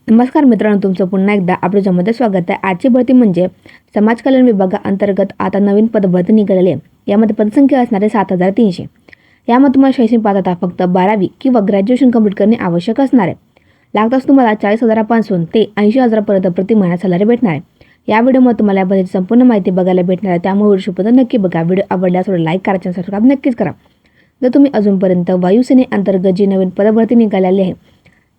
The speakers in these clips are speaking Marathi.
नमस्कार मित्रांनो, तुमचं पुन्हा एकदा आपल्या ज्यामध्ये स्वागत आहे। आजची भरती म्हणजे समाज कल्याण विभागाअंतर्गत आता नवीन पदभरती निघालेली आहे। यामध्ये पदसंख्या असणार आहे 7300। यामध्ये तुम्हाला शैक्षणिक पात्रता फक्त 12वी किंवा ग्रॅज्युएशन कंप्लीट करणे आवश्यक असणार आहे। लागताच तुम्हाला 40,000पासून ते 80,000पर्यंत प्रति महिना सॅलरी भेटणार आहे। या व्हिडिओमध्ये तुम्हाला याबद्दलची संपूर्ण माहिती बघायला भेटणार आहे, त्यामुळे व्हिडिओ शेवटपर्यंत नक्की बघा। व्हिडिओ आवडल्यास लाईक करा, चॅनल सबस्क्राईब नक्कीच करा। जर तुम्ही अजूनपर्यंत वायुसेनेअंतर्गत जी नवीन पदभरती निघालेली आहे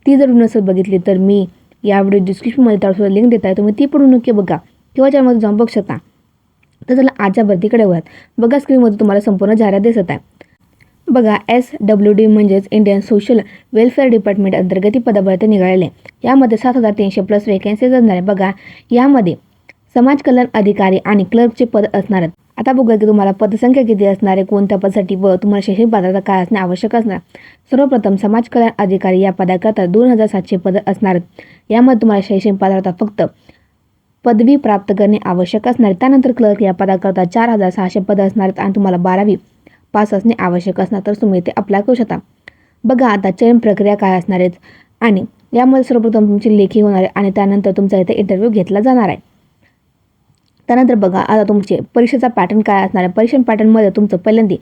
ती जर नसेल बघितली तर मी या व्हिडिओ डिस्क्रिप्शनमध्ये त्यावर लिंक देत आहे, तुम्ही ती पडून नक्की बघा किंवा चॅनलमध्ये जाऊन बघू शकता। तर चला आजच्या भरतीकडे वळूयात। बघा स्क्रीनमध्ये तुम्हाला संपूर्ण जाहिरात दिसत आहे। बघा SWD म्हणजेच इंडियन सोशल वेलफेअर डिपार्टमेंट अंतर्गत ही पदभरती निघालेली आहे। यामध्ये 7300 प्लस वेकन्सीज असणार आहे। बघा यामध्ये समाज कल्याण अधिकारी आणि क्लर्कचे पद असणार आहेत। आता बघूया की तुम्हाला पदसंख्या किती असणार आहे, कोणत्या पदासाठी व तुम्हाला शैक्षणिक पात्रता काय असणे आवश्यक असणार। सर्वप्रथम समाज कल्याण अधिकारी या पदाकरता 2700 पद असणार आहेत। यामध्ये तुम्हाला शैक्षणिक पात्रता फक्त पदवी प्राप्त करणे आवश्यक असणार आहे। त्यानंतर क्लर्क या पदाकरता 4600 पद असणार आहेत आणि तुम्हाला 12वी पास असणे आवश्यक असणार, तर तुम्ही इथे अप्लाय करू शकता। बघा आता चयन प्रक्रिया काय असणार आहे आणि यामध्ये सर्वप्रथम तुमची लेखी होणार आहे आणि त्यानंतर तुमचा इथे इंटरव्ह्यू घेतला जाणार आहे। त्यानंतर बघा आता तुमचे परीक्षेचा पॅटर्न काय असणार आहे। परीक्षा पॅटर्नमध्ये तुमचं पहिल्यांदा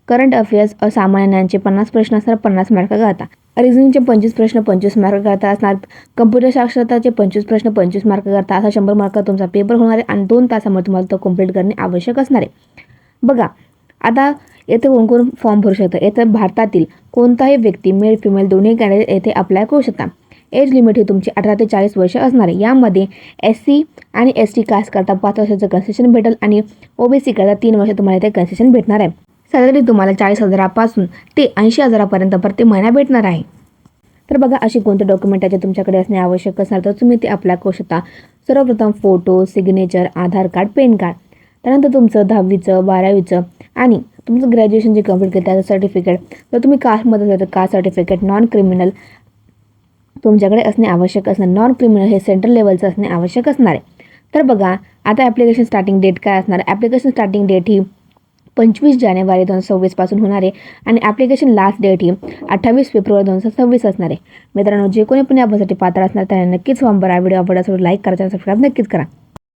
करंट अफेअर्स सामान्य ज्ञानचे 50 प्रश्न असणार, 50 मार्क करता। रिझनिंगचे 25 प्रश्न 25 मार्क करता असणार। कम्प्युटर शास्त्राचे 25 प्रश्न 25 मार्क करता। असा 100 मार्क तुमचा पेपर होणार आहे आणि 2 तासामध्ये तुम्हाला तो कंप्लीट करणे आवश्यक असणार आहे। बघा आता येथे कोण फॉर्म भरू शकतं। येथे भारतातील कोणताही व्यक्ती मेल फिमेल दोन्ही कॅन्डिडेट येथे अप्लाय करू शकता। एज लिमिट ही तुमची 18 ते 40 वर्ष असणार आहे। यामध्ये SC आणि ST कास्ट करता 5 वर्षाचं कन्सेशन भेटेल आणि OBC करता 3 वर्ष तुम्हाला इथे कन्सेशन भेटणार आहे। सॅलरी तुम्हाला 40,000पासून ते 80,000पर्यंत प्रति महिना भेटणार आहे। तर बघा अशी कोणते डॉक्युमेंट त्याचे तुमच्याकडे असणे आवश्यक असणार, तर तुम्ही ते अप्लाय करू शकता। सर्वप्रथम फोटो, सिग्नेचर, आधार कार्ड, पॅन कार्ड, त्यानंतर तुमचं 10वीचं 12वीचं आणि तुमचं ग्रॅज्युएशन जे कंप्लीट केलं त्याचं सर्टिफिकेट, तर तुम्ही कास्टमध्ये जर कास्ट सर्टिफिकेट, नॉन क्रिमिनल तुमच्याकडे असणे आवश्यक असणार। नॉन क्रिमिनल हे सेंट्रल लेवलचं असणे आवश्यक असणार आहे। तर बघा आता ॲप्लिकेशन स्टार्टिंग डेट काय असणार। ॲप्लिकेशन स्टार्टिंग डेट ही 25 जानेवारी 2026 पासून होणार आहे आणि ॲप्लिकेशन लास्ट डेट ही 28 फेब्रुवारी 2026 असणार आहे। मित्रांनो, जे कोणी पण या पदासाठी पात्र असणार त्यांना नक्कीच फॉर्म भरा। व्हिडिओ आवडल्यास लाईक करा, सबस्क्राईब नक्कीच करा।